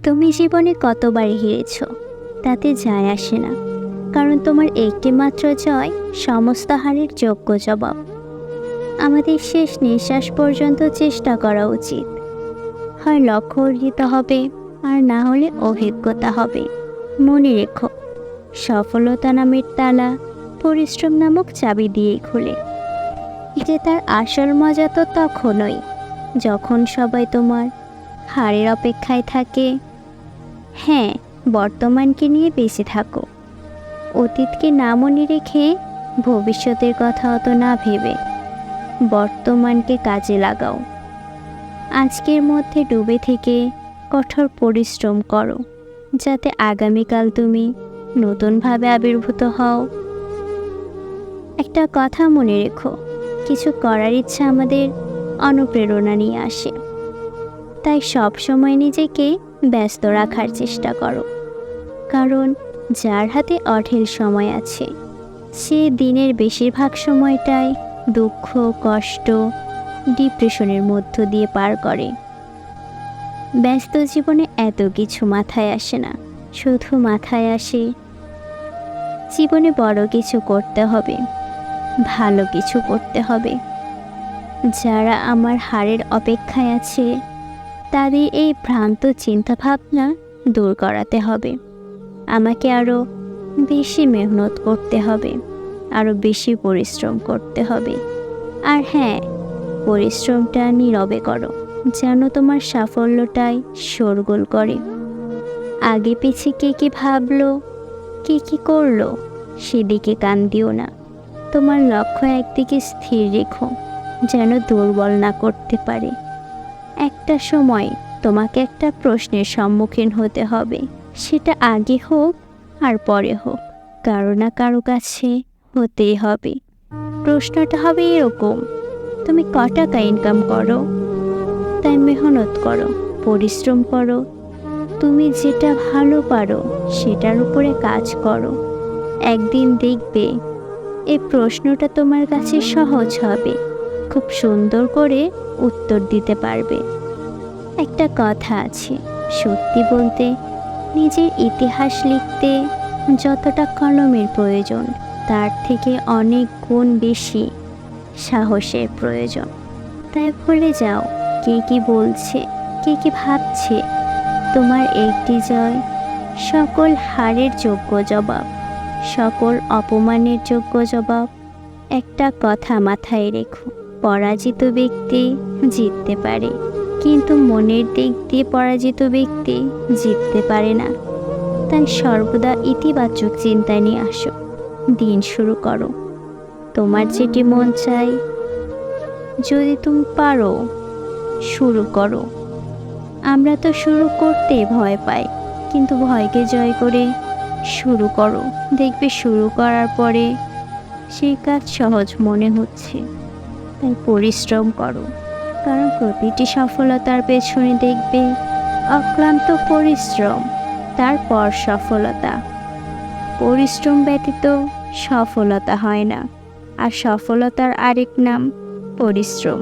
তুমি জীবনে কতবার হেরেছ তাতে যায় আসে না, কারণ তোমার একটি মাত্র জয় সমস্ত হারের যোগ্য জবাব। আমাদের শেষ নিঃশ্বাস পর্যন্ত চেষ্টা করা উচিত। হয় লক্ষ্য অর্জিত হবে, আর না হলে অভিজ্ঞতা হবে। মনে রেখো, সফলতা নামের তালা পরিশ্রম নামক চাবি দিয়েই খোলে। জেতার আসল মজা তো তখনই যখন সবাই তোমার হারের অপেক্ষায় থাকে। হ্যাঁ, বর্তমানকে নিয়ে বেঁচে থাকো, অতীতকে না মনে রেখে ভবিষ্যতের কথা অত না ভেবে বর্তমানকে কাজে লাগাও। আজকের মধ্যে ডুবে থেকে কঠোর পরিশ্রম করো, যাতে আগামীকাল তুমি নতুনভাবে আবির্ভূত হও। একটা কথা মনে রেখো, কিছু করার ইচ্ছা আমাদের অনুপ্রেরণা নিয়ে আসে, তাই সব সময় নিজেকে ব্যস্ত রাখার চেষ্টা করো। কারণ যার হাতে অঢেল সময় আছে, সে দিনের বেশিরভাগ সময়টাই দুঃখ, কষ্ট, ডিপ্রেশনের মধ্য দিয়ে পার করে। ব্যস্ত জীবনে এত কিছু মাথায় আসে না, শুধু মাথায় আসে জীবনে বড় কিছু করতে হবে, ভালো কিছু করতে হবে। যারা আমার হারের অপেক্ষায় আছে, তাদের এই ভ্রান্ত চিন্তাভাবনা দূর করাতে হবে। আমাকে আরও বেশি মেহনত করতে হবে, আরও বেশি পরিশ্রম করতে হবে। আর হ্যাঁ, পরিশ্রমটা নীরবে করো, যেন তোমার সাফল্যটাই শোরগোল করে। আগে পিছে কে কী ভাবলো, কে কী করলো, সেদিকে কান দিও না। তোমার লক্ষ্য একদিকে স্থির রেখো, যেন দুর্বল না করতে পারে। একটা সময় তোমাকে একটা প্রশ্নের সম্মুখীন হতে হবে, সেটা আগে হোক আর পরে হোক, কারো না কারো কাছে হতেই হবে। প্রশ্নটা হবে এরকম: তুমি ক টাকা ইনকাম করো? তাই মেহনত করো, পরিশ্রম করো, তুমি যেটা ভালো পারো সেটার উপরে কাজ করো। একদিন দেখবে এই প্রশ্নটা তোমার কাছে সহজ হবে, খুব সুন্দর করে উত্তর দিতে পারবে। একটা কথা আছে, সত্যি বলতে নিজের ইতিহাস লিখতে যতটা কলমের প্রয়োজন, তার থেকে অনেক গুণ বেশি সাহসের প্রয়োজন। তাই ভুলে যাও কে কি বলছে, কে কি ভাবছে। তোমার একটি জয় সকল হারের যোগ্য জবাব, সকল অপমানের যোগ্য জবাব। একটা কথা মাথায় রেখো, পরাজিত ব্যক্তি জিততে পারে, কিন্তু মনের দিক দিয়ে পরাজিত ব্যক্তি জিততে পারে না। তাই সর্বদা ইতিবাচক চিন্তা নিয়ে আসো, দিন শুরু করো। তোমার যেটি মন চাই, যদি তুমি পারো শুরু করো। আমরা তো শুরু করতে ভয় পাই, কিন্তু ভয়কে জয় করে শুরু করো, দেখবে শুরু করার পরে সেই কাজ সহজ মনে হচ্ছে। তাই পরিশ্রম করো, কারণ প্রতিটি সফলতার পেছনে দেখবে অক্লান্ত পরিশ্রম, তারপর সফলতা। পরিশ্রম ব্যতীত সফলতা হয় না, আর সফলতার আরেক নাম পরিশ্রম।